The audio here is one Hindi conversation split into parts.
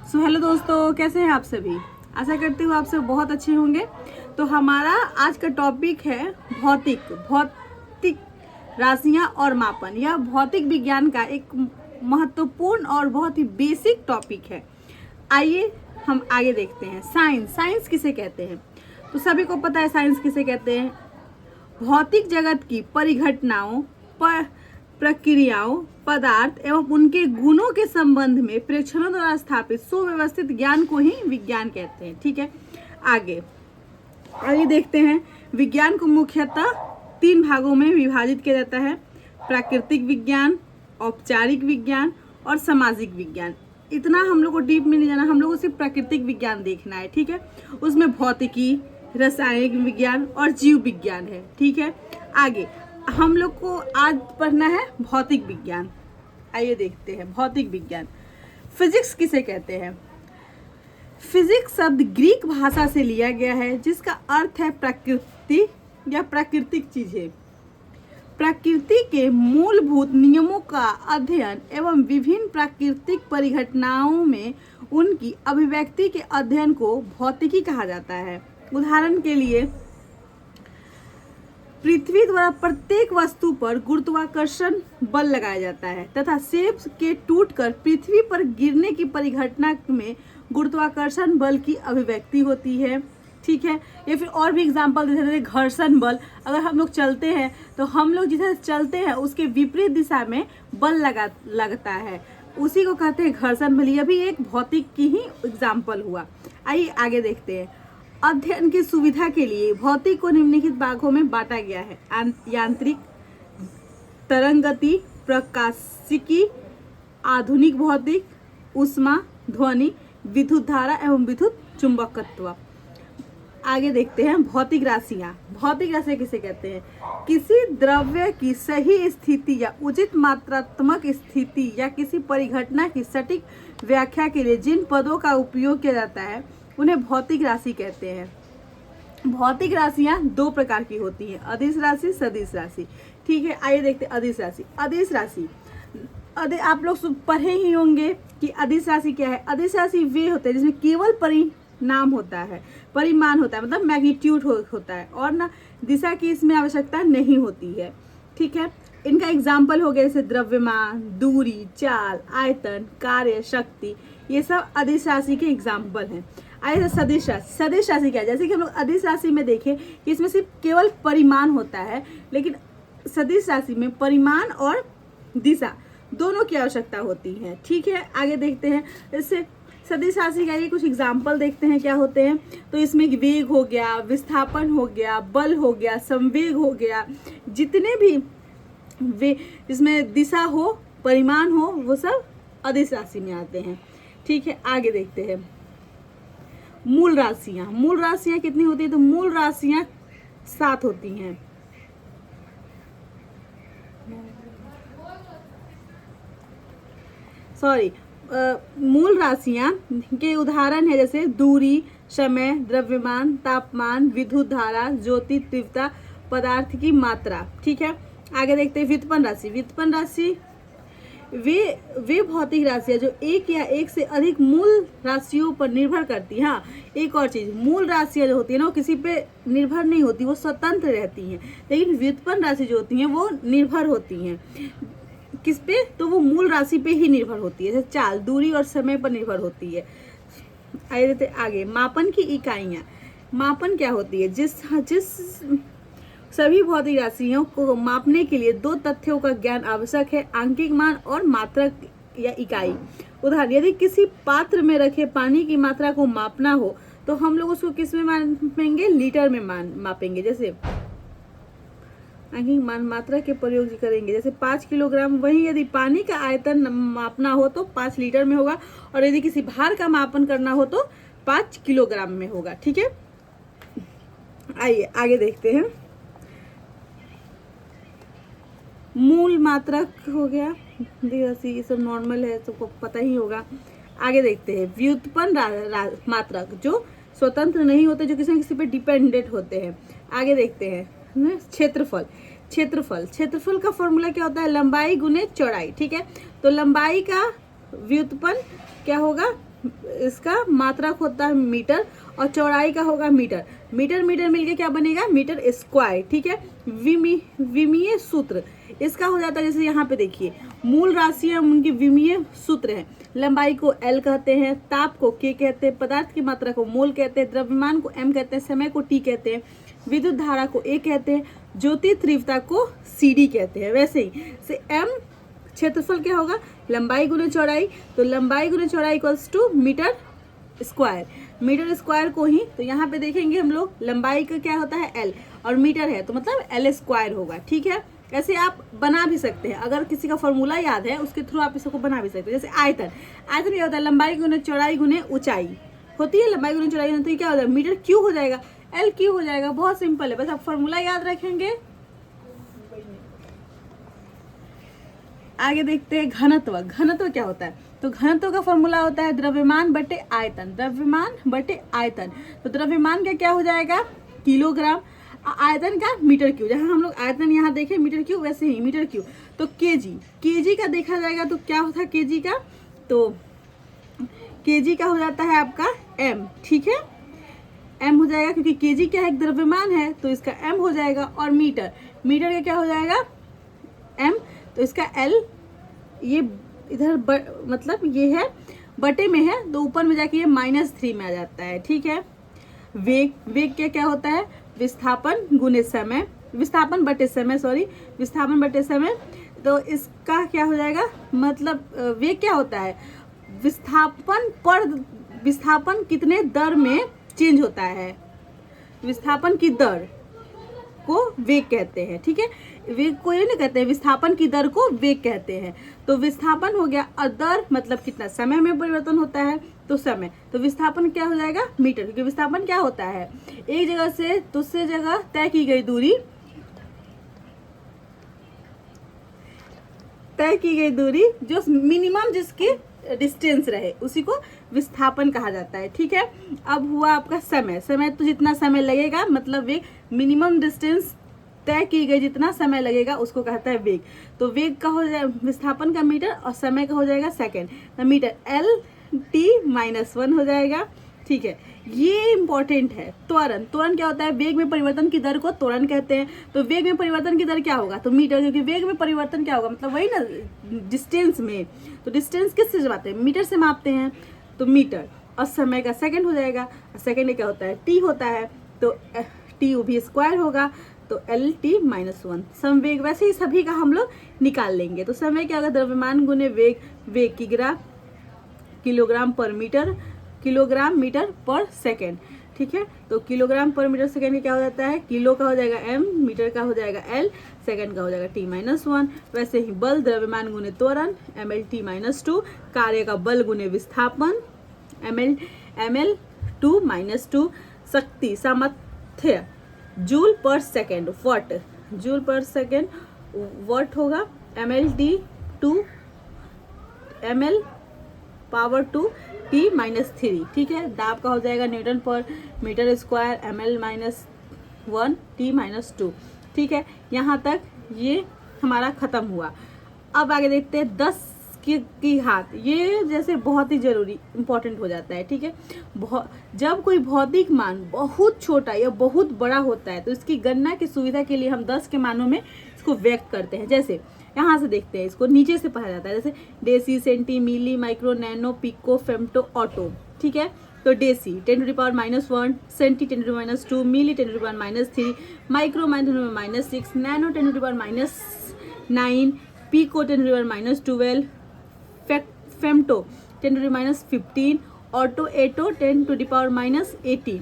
हेलो दोस्तों, कैसे हैं आप सभी। आशा करती हूँ आप सब बहुत अच्छे होंगे। तो हमारा आज का टॉपिक है भौतिक राशियाँ और मापन। यह भौतिक विज्ञान का एक महत्वपूर्ण और बहुत ही बेसिक टॉपिक है। आइए हम आगे देखते हैं। साइंस किसे कहते हैं? तो सभी को पता है साइंस किसे कहते हैं। भौतिक जगत की परिघटनाओं, प्रक्रियाओं, पदार्थ एवं उनके गुणों के संबंध में प्रेक्षणों द्वारा स्थापित सुव्यवस्थित ज्ञान को ही विज्ञान कहते हैं। ठीक है, आगे देखते हैं। विज्ञान को मुख्यतः 3 भागों में विभाजित किया जाता है: प्राकृतिक विज्ञान, औपचारिक विज्ञान और सामाजिक विज्ञान। इतना हम लोग को डीप में नहीं जाना, हम लोग को सिर्फ प्राकृतिक विज्ञान देखना है। ठीक है, उसमें भौतिकी, रासायनिक विज्ञान और जीव विज्ञान है। ठीक है, आगे हम लोग को आज पढ़ना है भौतिक विज्ञान। आइए देखते हैं भौतिक विज्ञान। फिजिक्स किसे कहते हैं? फिजिक्स शब्द ग्रीक भाषा से लिया गया है, जिसका अर्थ है प्रकृति या प्राकृतिक चीजें। प्रकृति के मूलभूत नियमों का अध्ययन एवं विभिन्न प्राकृतिक परिघटनाओं में उनकी अभिव्यक्ति के अध्ययन को भौतिकी कहा जाता है। उदाहरण के लिए, पृथ्वी द्वारा प्रत्येक वस्तु पर गुरुत्वाकर्षण बल लगाया जाता है तथा सेब के टूटकर पृथ्वी पर गिरने की परिघटना में गुरुत्वाकर्षण बल की अभिव्यक्ति होती है। ठीक है, या फिर और भी एग्जांपल जैसे घर्षण बल। अगर हम लोग चलते हैं तो हम लोग जिसे चलते हैं उसके विपरीत दिशा में बल लगता है, उसी को कहते हैं घर्षण बल। यह भी एक भौतिक की ही एग्जाम्पल हुआ। आइए आगे देखते हैं। अध्ययन की सुविधा के लिए भौतिक को निम्नलिखित भागों में बांटा गया है: यांत्रिक, तरंगगति, प्रकाशिकी, आधुनिक भौतिक, ऊष्मा, ध्वनि, विद्युत धारा एवं विद्युत चुंबकत्व। आगे देखते हैं भौतिक राशियाँ। भौतिक राशियाँ किसे कहते हैं? किसी द्रव्य की सही स्थिति या उचित मात्रात्मक स्थिति या किसी परिघटना की सटीक व्याख्या के लिए जिन पदों का उपयोग किया जाता है उन्हें भौतिक राशि कहते हैं। भौतिक राशियाँ 2 प्रकार की होती हैं: अदिश राशि, सदिश राशि। ठीक है, आइए देखते हैं अदिश राशि। अदिश राशि आप लोग पढ़े ही होंगे कि अदिश राशि क्या है। अदिश राशि वे होते हैं जिसमें केवल परिमाण होता है, मतलब मैग्नीट्यूड होता है और ना दिशा की इसमें आवश्यकता नहीं होती है। ठीक है, इनका एग्जाम्पल हो गया जैसे द्रव्यमान, दूरी, चाल, आयतन, कार्य, शक्ति। ये सब अदिश राशि के एग्जाम्पल हैं। आइए सदिश राशि क्या है? जैसे कि हम लोग अदिश राशि में देखें कि इसमें सिर्फ केवल परिमाण होता है, लेकिन सदिश राशि में परिमाण और दिशा दोनों की आवश्यकता होती है। ठीक है, आगे देखते हैं। इससे सदिश राशि का ये कुछ एग्जाम्पल देखते हैं क्या होते हैं। तो इसमें वेग हो गया, विस्थापन हो गया, बल हो गया, संवेग हो गया, जितने भी वे इसमें दिशा हो, परिमाण हो, वो सब अदिश राशि में आते हैं। ठीक है, आगे देखते हैं मूल राशियाँ कितनी होती है? तो मूल राशियाँ 7 होती हैं। मूल राशियाँ के उदाहरण है जैसे दूरी, समय, द्रव्यमान, तापमान, विद्युत धारा, ज्योति तीव्रता, पदार्थ की मात्रा। ठीक है, आगे देखते हैं व्युत्पन्न राशि। वे भौतिक राशियाँ जो एक या एक से अधिक मूल राशियों पर निर्भर करती हैं। हाँ, एक और चीज़, मूल राशियाँ जो होती है ना वो किसी पे निर्भर नहीं होती, वो स्वतंत्र रहती हैं। लेकिन व्युत्पन्न राशि जो होती हैं वो निर्भर होती हैं। किस पे? तो वो मूल राशि पे ही निर्भर होती है, जैसे चाल, दूरी और समय पर निर्भर होती है। आइए देखते आगे। मापन की इकाइयाँ। मापन क्या होती है? जिस सभी भौतिक राशियों को मापने के लिए 2 तथ्यों का ज्ञान आवश्यक है: आंकिक मान और मात्रक या इकाई। उदाहरण, यदि किसी पात्र में रखे पानी की मात्रा को मापना हो तो हम लोग उसको किस में मापेंगे? लीटर में मापेंगे। जैसे आंकिक मान मात्रा के प्रयोग करेंगे, जैसे 5 किलोग्राम। वहीं यदि पानी का आयतन मापना हो तो 5 लीटर में होगा, और यदि किसी भार का मापन करना हो तो 5 किलोग्राम में होगा। ठीक है, आइए आगे देखते हैं। मूल मात्रक हो गया, ये सब नॉर्मल है, सबको पता ही होगा। आगे देखते हैं व्युत्पन्न मात्रक जो स्वतंत्र नहीं होते, जो किसी न किसी पे डिपेंडेंट होते हैं। आगे देखते हैं क्षेत्रफल का फॉर्मूला क्या होता है? लंबाई गुने चौड़ाई। ठीक है, तो लंबाई का व्युत्पन्न क्या होगा? इसका मात्रक होता है मीटर और चौड़ाई का होगा मीटर। मीटर मीटर मिलके क्या बनेगा, मीटर स्क्वायर। ठीक है, विमीय सूत्र इसका हो जाता है, जैसे यहाँ पे देखिए मूल राशियां उनकी विमीय सूत्र है। लंबाई को एल कहते हैं, ताप को के कहते हैं, पदार्थ की मात्रा को मोल कहते हैं, द्रव्यमान को एम कहते हैं, समय को टी कहते हैं, विद्युत धारा को ए कहते हैं, ज्योति तीव्रता को सी डी कहते हैं। वैसे ही से एम क्षेत्रफल क्या होगा, लंबाई गुना चौड़ाई, तो लंबाई गुना चौड़ाई equals to meter square. Meter square को ही तो यहाँ पे देखेंगे हम लोग, लंबाई का क्या होता है एल और मीटर है तो मतलब एल स्क्वायर होगा। ठीक है, ऐसे आप बना भी सकते हैं, अगर किसी का फॉर्मूला याद है उसके थ्रू आप इसको बना भी सकते हैं। जैसे आयतन, आयतन क्या होता है, लंबाई गुने चौड़ाई गुने ऊंचाई होती है, लंबाई गुने चौड़ाई होती है, क्या हो जाएगा, मीटर क्यू हो जाएगा, एल क्यू हो जाएगा। बहुत सिंपल है, बस आप फॉर्मूला याद रखेंगे। आगे देखते हैं घनत्व। घनत्व क्या होता है, तो घनत्व का फॉर्मूला होता है द्रव्यमान बटे आयतन, द्रव्यमान बटे आयतन। तो द्रव्यमान का क्या हो जाएगा, किलोग्राम, आयतन का मीटर क्यू। जहाँ हम लोग आयतन यहाँ देखें मीटर क्यू, वैसे ही मीटर क्यू। तो केजी, केजी का देखा जाएगा तो क्या होता है केजी का, तो केजी का हो जाता है आपका एम। ठीक है, एम हो जाएगा क्योंकि केजी क्या है, एक द्रव्यमान है तो इसका एम हो जाएगा। और मीटर, मीटर का क्या हो जाएगा एम, तो इसका एल, ये इधर मतलब ये है बटे में है तो ऊपर में जाके ये -3 में आ जाता है। ठीक है, वेग, वेग क्या क्या होता है, विस्थापन गुने समय, विस्थापन बटे समय, सॉरी विस्थापन बटे समय। तो इसका क्या हो जाएगा, मतलब वेग क्या होता है, विस्थापन पर, विस्थापन कितने दर में चेंज होता है, विस्थापन की दर को वेग कहते हैं। ठीक है, वेग को ये नहीं कहते हैं, विस्थापन की दर को वेग कहते हैं। तो विस्थापन हो गया और दर मतलब कितना समय में परिवर्तन होता है, तो समय, तो विस्थापन क्या हो जाएगा मीटर, क्योंकि विस्थापन क्या होता है, एक जगह से दूसरे जगह तय की गई दूरी, तय की गई दूरी जो मिनिमम जिसकी डिस्टेंस रहे उसी को विस्थापन कहा जाता है। ठीक है, अब हुआ आपका समय, समय तो जितना समय लगेगा मतलब वेग, मिनिमम डिस्टेंस तय की गई जितना समय लगेगा उसको कहता है वेग। तो वेग का हो जाएगा विस्थापन का मीटर और समय का हो जाएगा सेकंड, तो मीटर एल टी -1 हो जाएगा। ठीक है, ये इंपॉर्टेंट है। त्वरण, त्वरण क्या होता है, वेग में परिवर्तन की दर को त्वरण कहते हैं। तो वेग में परिवर्तन की दर क्या होगा, तो मीटर, क्योंकि वेग में परिवर्तन क्या होगा मतलब वही ना डिस्टेंस में, तो डिस्टेंस किससे मापते हैं, मीटर से मापते हैं, तो मीटर। और समय का सेकंड हो जाएगा, सेकंड क्या होता है टी होता है, तो टी भी स्क्वायर होगा, तो एल टी -1। संवेग वैसे ही सभी का हम लोग निकाल लेंगे। तो समय क्या होगा, द्रव्यमान गुने वेग, वेग की ग्राफ किलोग्राम पर मीटर, किलोग्राम मीटर पर सेकेंड। ठीक है, तो किलोग्राम पर मीटर सेकेंड क्या हो जाता है, किलो का हो जाएगा एम, मीटर का हो जाएगा एल, सेकेंड का हो जाएगा टी -1। वैसे ही बल, द्रव्यमान गुने त्वरण, एम एल टी -2, कार्य का बल गुने विस्थापन, एम एल 2 -2, शक्ति सामर्थ्य जूल पर सेकेंड, वाट, जूल पर सेकेंड वाट होगा, M L T 2, M L power 2 T -3। ठीक है, दाब का हो जाएगा न्यूटन पर meter square, M L -1 T -2। ठीक है, यहाँ तक ये हमारा खत्म हुआ। अब आगे देखते हैं 10 की घात, ये जैसे बहुत ही जरूरी इंपॉर्टेंट हो जाता है। ठीक है, जब कोई भौतिक मान बहुत छोटा या बहुत बड़ा होता है तो इसकी गणना की सुविधा के लिए हम 10 के मानों में इसको व्यक्त करते हैं। जैसे यहाँ से देखते हैं, इसको नीचे से पढ़ा जाता है, जैसे deci, centi, milli, micro, nano, pico, femto, auto. ठीक है, तो deci 10⁻⁻1, centi 10⁻⁻2, milli 10⁻⁻3, micro 10⁻⁻6, nano 10⁻⁻9, pico 10⁻⁻12, femto 10⁻⁻15, auto atto 10⁻⁻18।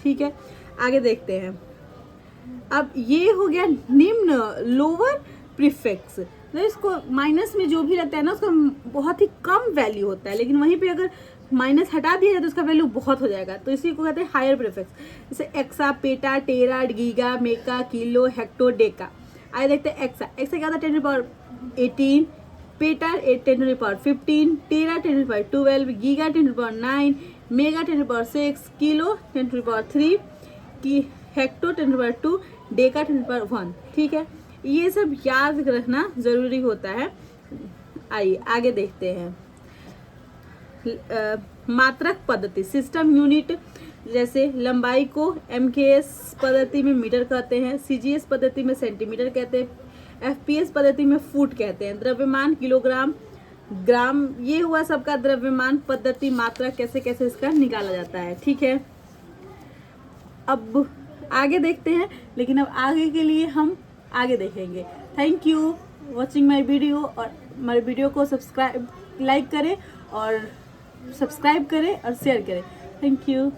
ठीक है, आगे देखते हैं। अब ये हो गया निम्न, लोअर प्रीफिक्स, तो इसको माइनस में जो भी लगता है ना उसका बहुत ही कम वैल्यू होता है, लेकिन वहीं पे अगर माइनस हटा दिया जाए तो उसका वैल्यू बहुत हो जाएगा, तो इसी को कहते हैं हायर प्रीफिक्स। जैसे exa, peta, tera, giga, mega, kilo, hecto, deca. आगे देखते हैं एक्सा, एक्सा क्या होता है 10⁻18, peta 10⁻15, tera 10⁻12, giga 10⁻9, mega 10⁻6, kilo 10⁻3, की हेक्टो 10⁻2, डेका 10⁻1। ठीक है, ये सब याद रखना जरूरी होता है। आइए आगे देखते हैं। मात्रक पद्धति, सिस्टम यूनिट जैसे लंबाई को MKS पद्धति में मीटर कहते हैं, CGS पद्धति में सेंटीमीटर कहते हैं, FPS पद्धति में फुट कहते हैं, द्रव्यमान किलोग्राम ग्राम, ये हुआ सबका द्रव्यमान पद्धति मात्रा कैसे कैसे इसका निकाला जाता है। ठीक है, अब आगे देखते हैं, लेकिन अब आगे के लिए हम आगे देखेंगे। Thank you watching my video, और हमारे वीडियो को लाइक करें और सब्सक्राइब करें और शेयर करें। Thank you.